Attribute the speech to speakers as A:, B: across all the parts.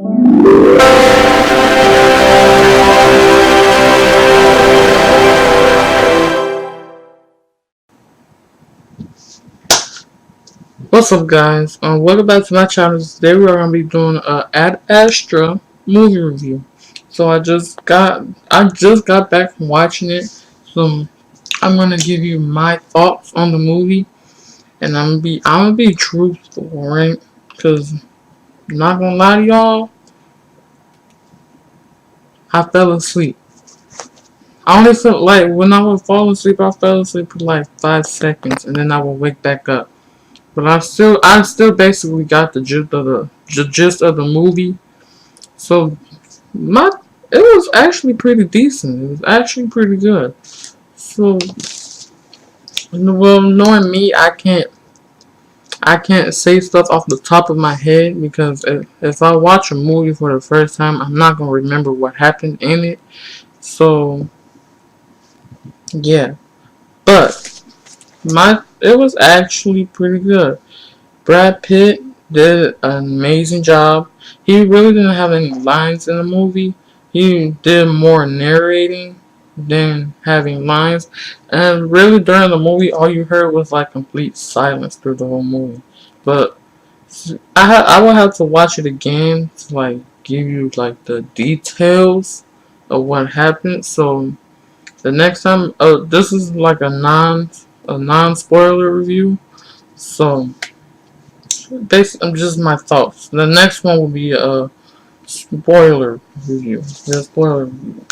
A: What's up, guys? Welcome back to my channel. Today we are gonna be doing a Ad Astra movie review. So I just got back from watching it. So I'm gonna give you my thoughts on the movie, and I'm gonna be truthful, right? Cause not gonna lie to y'all, I fell asleep. I only felt like when I would fall asleep, I fell asleep for like 5 seconds, and then I would wake back up. But I still basically got the gist of the movie. So my it was actually pretty decent. It was actually pretty good. So well, knowing me, I can't say stuff off the top of my head because if I watch a movie for the first time, I'm not gonna remember what happened in it. So yeah, but my it was actually pretty good. Brad Pitt did an amazing job. He really didn't have any lines in the movie. He did more narrating than having lines. And really during the movie, all you heard was like complete silence through the whole movie. But I would have to watch it again to like give you like the details of what happened. So the next time, this is like a non spoiler review. So basically, just my thoughts. The next one will be a spoiler review. The spoiler review.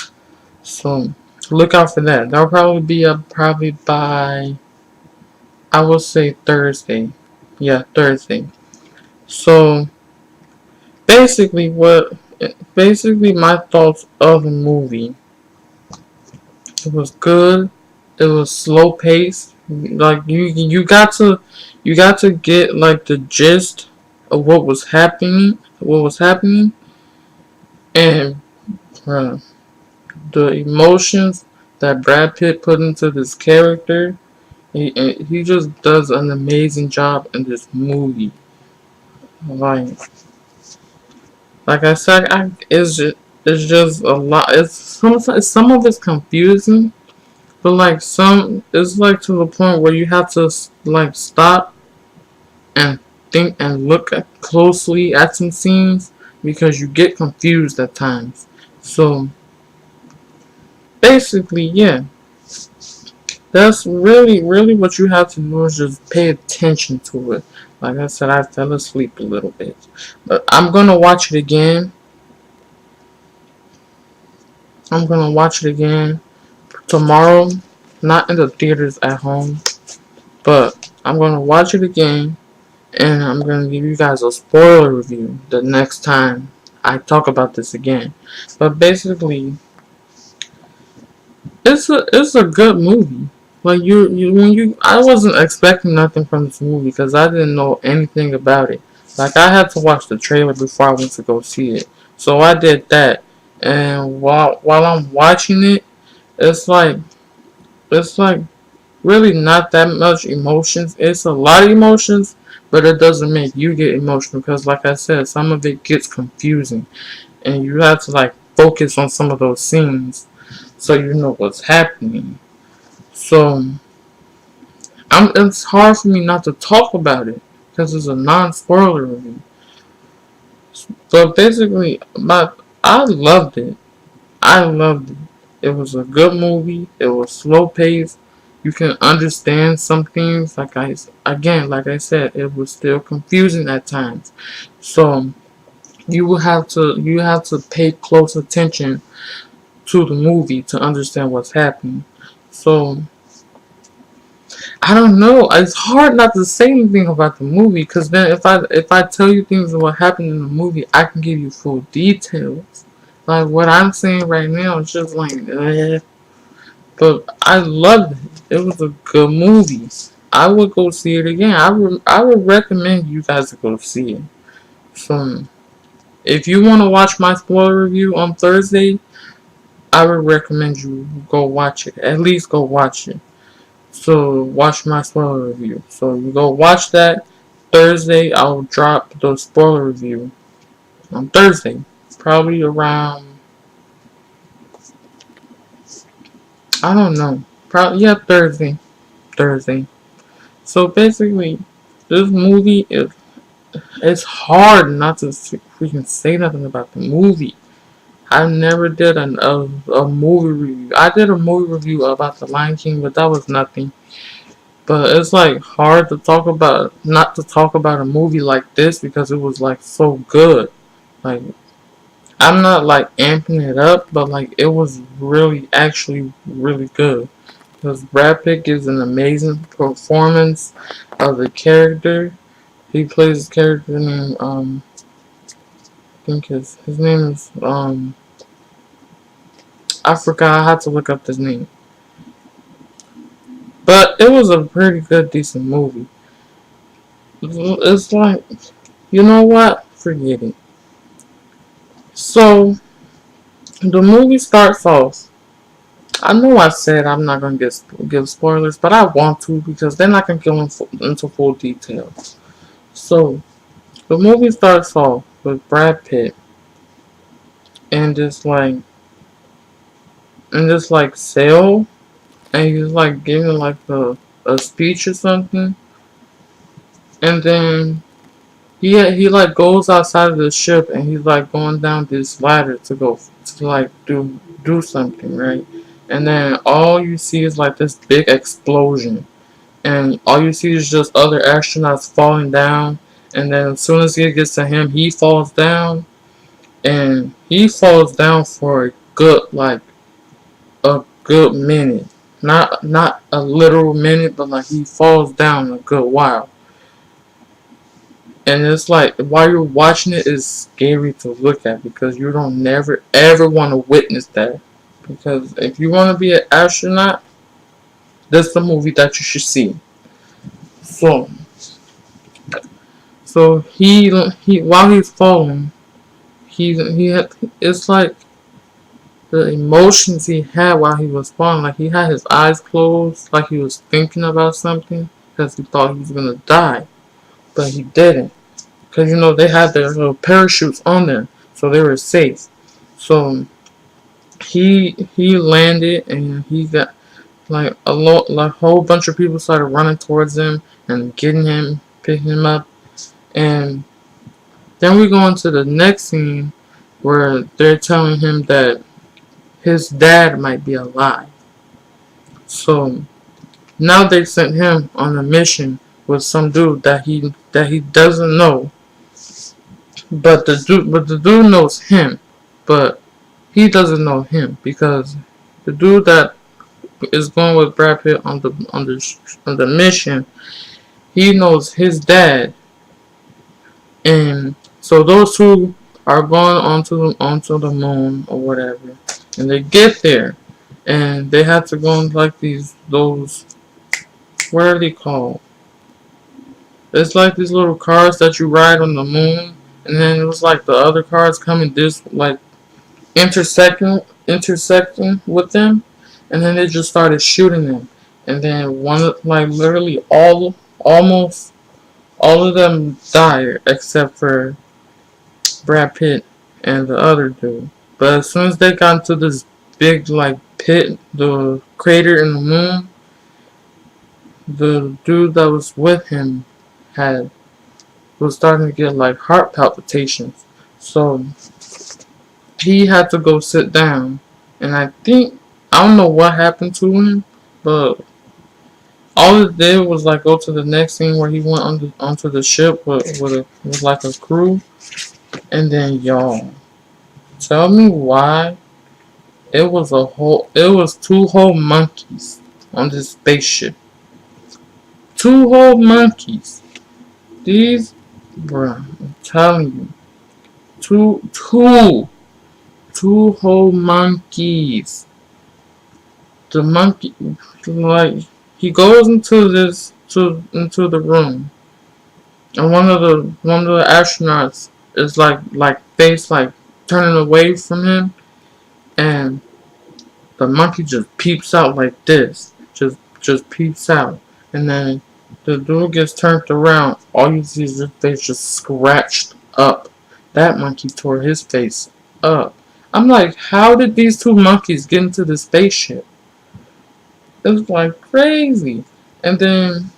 A: So look out for that. That'll probably be up probably by, I will say, Thursday. Yeah, Thursday. So basically, basically my thoughts of the movie. It was good. It was slow paced. Like you got to get like the gist of what was happening, and uh, the emotions that Brad Pitt put into this character. He just does an amazing job in this movie. Like like I said, it's just a lot. Some of it's confusing, but like some it's like to the point where you have to like stop and think and look closely at some scenes because you get confused at times. So basically, yeah, that's really what you have to do is just pay attention to it. Like I said, I fell asleep a little bit, but I'm gonna watch it again. I'm gonna watch it again tomorrow, not in the theaters at home, but I'm gonna watch it again, and I'm gonna give you guys a spoiler review the next time I talk about this again. But basically, it's a good movie. Like I wasn't expecting nothing from this movie because I didn't know anything about it. Like I had to watch the trailer before I went to go see it, so I did that. And while I'm watching it, it's like it's like really not that much emotions. It's a lot of emotions, but it doesn't make you get emotional because, like I said, some of it gets confusing, and you have to like focus on some of those scenes so you know what's happening. So it's hard for me not to talk about it because it's a non-spoiler review. So basically, I loved it. I loved it. It was a good movie. It was slow paced. You can understand some things. Like I said, it was still confusing at times. So you have to pay close attention to the movie to understand what's happening. So I don't know. It's hard not to say anything about the movie because then if I tell you things of what happened in the movie, I can give you full details. Like what I'm saying right now is just like, but I loved it. It was a good movie. I would go see it again. I would recommend you guys to go see it. So if you want to watch my spoiler review on Thursday, I would recommend you go watch it. At least go watch it. So watch my spoiler review. So you go watch that Thursday. I'll drop the spoiler review. on Thursday, probably around, I don't know, probably, yeah, Thursday. So basically, this movie is, it's hard not to freaking say nothing about the movie. I never did a movie review. I did a movie review about The Lion King, but that was nothing. But it's like hard to talk about, not to talk about a movie like this because it was like so good. Like, I'm not like amping it up, but like it was really, actually really good. Because Brad Pitt gives an amazing performance of the character. He plays his character named I think his name is I forgot. I had to look up his name. But it was a pretty good, decent movie. It's like, you know what? Forget it. So the movie starts off. I know I said I'm not gonna give spoilers, but I want to because then I can go into full detail. So the movie starts off with Brad Pitt and just like sail, and he's like giving like a speech or something, and then he like goes outside of the ship and he's like going down this ladder to go to like do something, right? And then all you see is like this big explosion, and all you see is just other astronauts falling down. And then as soon as he gets to him, he falls down, and he falls down for a good minute, not a literal minute, but like he falls down a good while. And it's like while you're watching it, it's scary to look at because you don't never ever want to witness that. Because if you want to be an astronaut, that's the movie that you should see. So, so he while he's falling, he had, it's like the emotions he had while he was falling. Like he had his eyes closed, like he was thinking about something because he thought he was gonna die, but he didn't. Because they had their little parachutes on there, so they were safe. So he landed and he got like like a whole bunch of people started running towards him and getting him, picking him up, and then we go into the next scene where they're telling him that his dad might be alive. So now they sent him on a mission with some dude that he doesn't know, but the dude knows him, but he doesn't know him because the dude that is going with Brad Pitt on the mission, he knows his dad, and so those two are going onto the moon or whatever, and they get there, and they have to go in like those, what are they called? It's like these little cars that you ride on the moon, and then it was like the other cars coming this like intersecting with them, and then they just started shooting them, and then one like literally almost all of them died except for Brad Pitt and the other dude. But as soon as they got into this big like pit, the crater in the moon, the dude that was with him had was starting to get like heart palpitations. So he had to go sit down, and I don't know what happened to him, but all it did was like go to the next scene where he went onto the ship with like a crew, and then y'all tell me why it was two whole monkeys on this spaceship, two whole monkeys. These, bruh, I'm telling you, two whole monkeys. The monkey, like, he goes into the room, and one of the astronauts is like face like turning away from him, and the monkey just peeps out like this, just peeps out, and then the dude gets turned around. All you see is his face just scratched up. that monkey tore his face up. I'm like, how did these two monkeys get into the spaceship? It was like crazy. And then,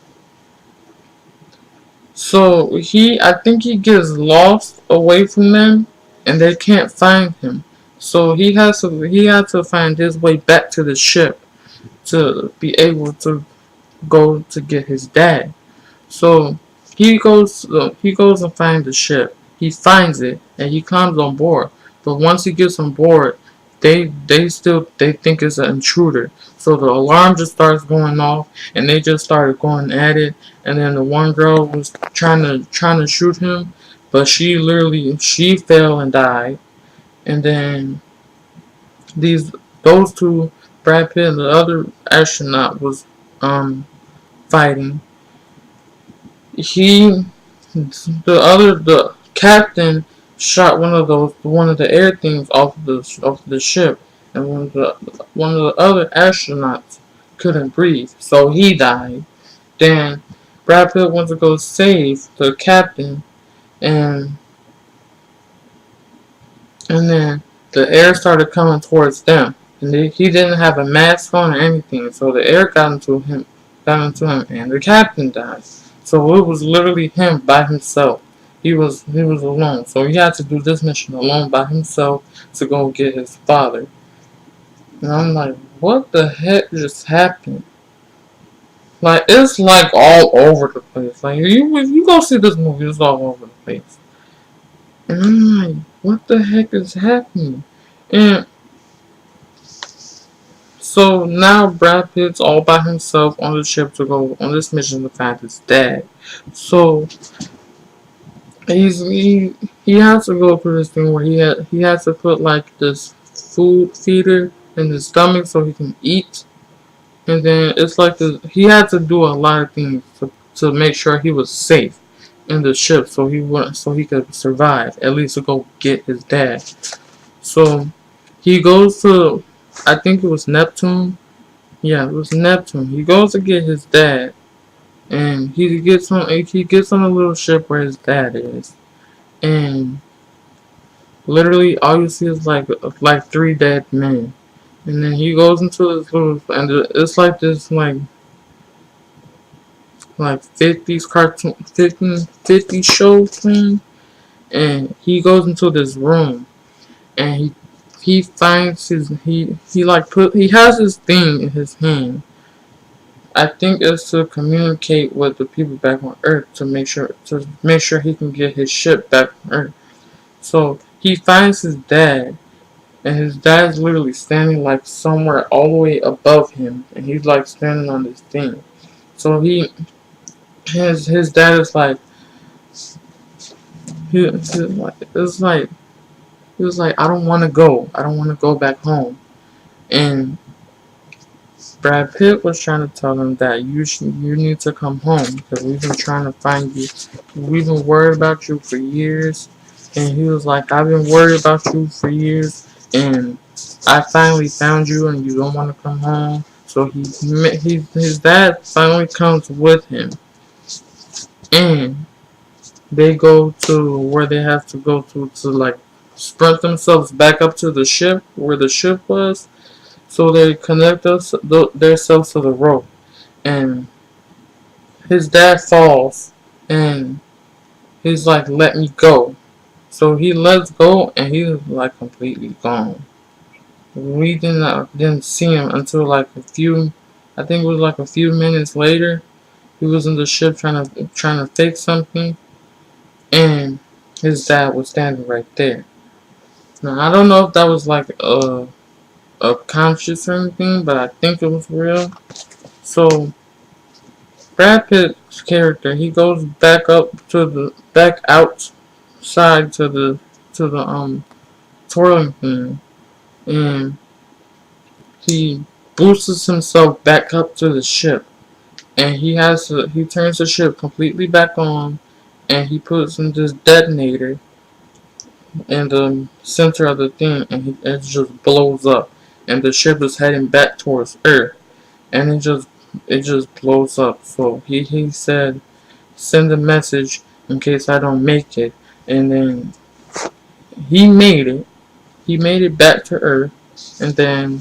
A: so I think he gets lost away from them, and they can't find him. So he had to find his way back to the ship to be able to go to get his dad. So he goes and finds the ship. He finds it and he climbs on board. But once he gets on board, they think it's an intruder. So the alarm just starts going off and they just started going at it. And then the one girl was trying to shoot him, but she fell and died. And then these those two, Brad Pitt and the other astronaut, was fighting. He the captain shot one of the air things off the ship, and one of the other astronauts couldn't breathe, so he died. Then Brad Pitt went to go save the captain, and then the air started coming towards them, and he didn't have a mask on or anything, so the air got into him, and the captain died. So it was literally him by himself. He was alone, so he had to do this mission alone by himself to go get his father. And I'm like, what the heck just happened? Like it's like all over the place. Like you go see this movie, it's all over the place. And I'm like, what the heck is happening? And so now Brad Pitt's all by himself on the ship to go on this mission to find his dad. So he has to go through this thing where he has to put like this food feeder in his stomach so he can eat. And then it's like he had to do a lot of things to make sure he was safe in the ship so he could survive, at least to go get his dad. So he goes to, I think it was Neptune. Yeah, it was Neptune. He goes to get his dad, and he gets on a little ship where his dad is, and literally all you see is like three dead men. And then he goes into this little, and it's like this like 50s cartoon 50 show thing, and he goes into this room, and he finds he has this thing in his hand. I think it's to communicate with the people back on Earth to make sure he can get his ship back on Earth. So he finds his dad, and his dad's literally standing like somewhere all the way above him, and he's like standing on this thing. So his dad is like it's like he was like, I don't want to go. I don't want to go back home. And Brad Pitt was trying to tell him that you need to come home because we've been trying to find you. We've been worried about you for years. And he was like, I've been worried about you for years, and I finally found you, and you don't want to come home. So his dad finally comes with him, and they go to where they have to go to like sprint themselves back up to the ship where the ship was. So they connect themselves to the rope, and his dad falls, and he's like, "Let me go." So he lets go, and he's like completely gone. We didn't see him until like I think it was like a few minutes later. He was in the ship trying to fix something, and his dad was standing right there. Now I don't know if that was like a conscious or anything, but I think it was real. So Brad Pitt's character, he goes back outside to the twirling thing, and he boosts himself back up to the ship, and he turns the ship completely back on, and he puts in this detonator in the center of the thing, and it just blows up, and the ship is heading back towards Earth, and it just blows up. So he said, send a message in case I don't make it, and then he made it. He made it back to Earth, and then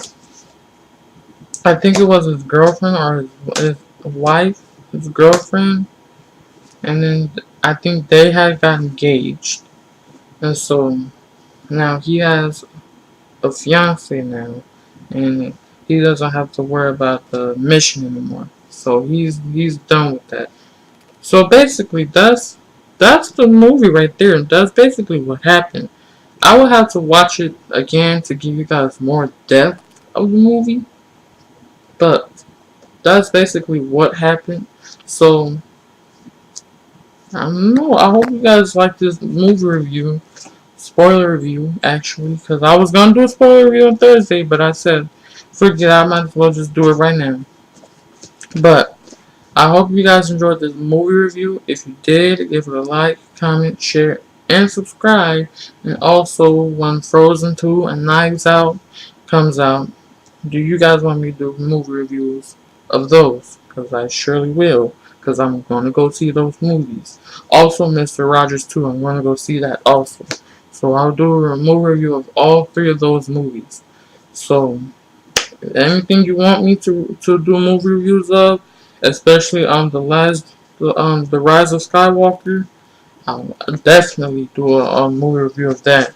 A: I think it was his girlfriend or his wife, his girlfriend, and then I think they had got engaged, and so now he has a fiance now, and he doesn't have to worry about the mission anymore. So he's done with that. So basically, that's the movie right there, and that's basically what happened. I would have to watch it again to give you guys more depth of the movie, but that's basically what happened. So I don't know. I hope you guys like this movie review, spoiler review actually, because I was gonna do a spoiler review on Thursday, but I said, forget, I might as well just do it right now. But I hope you guys enjoyed this movie review. If you did, give it a like, comment, share, and subscribe. And also, when Frozen 2 and Knives Out comes out, do you guys want me to do movie reviews of those? Because I surely will. Because I'm going to go see those movies. Also, Mr. Rogers 2, I'm going to go see that also. So I'll do a movie review of all three of those movies. So, anything you want me to do movie reviews of, especially on the Rise of Skywalker, I'll definitely do a movie review of that.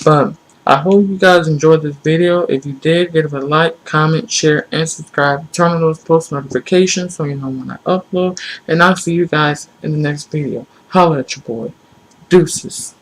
A: But I hope you guys enjoyed this video. If you did, give it a like, comment, share, and subscribe. Turn on those post notifications so you know when I upload. And I'll see you guys in the next video. Holla at your boy. Deuces.